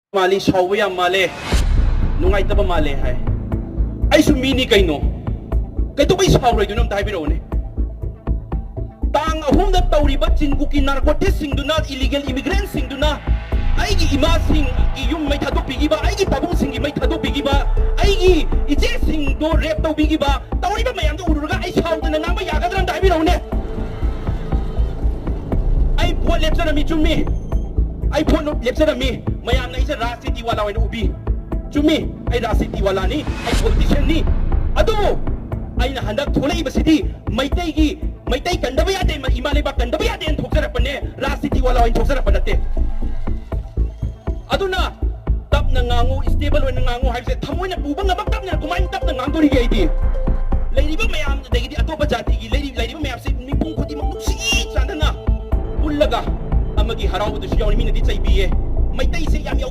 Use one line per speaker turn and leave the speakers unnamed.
Mali sawi ang mali. Nungay taba mali hay. Ay sumini kay no. Kay to bay sawray do nam tayo biro ni. Tang ahum na tawribat singukin narcotics sing do not illegal immigrants sing do na. Ay gi imasing yung may tado pigi ba ay gi tabong sing may tado pigi ba ay gi ije sing do rep taw pigi ba tawri ba mayam do uruga ay saw na nga mayagad ram tayo biro ni. Ay buat lep sa na mi chumi. Ay po no lep sa na mi. Mayam na isa rasiti wala way ubi. Chumi ay rasiti wala ni ay politician ni. Ado ay nahandak thulay ba sidi may tay kandaba yate imali ba kandaba yate thoksa pa ne rasiti wala way thoksa pa date. Ado na tap na ngango stable way na ngango hay sa thamoy na bubang nga tap na kumain tap na ngango ri gay di. Lady ba mayam na dagi di ato ba jati gi lady ba mayam si mi pung ko di magnuksi sana na. Bulaga ang magi haraw do siya ni mi na di sa ibiye. May tay siya yami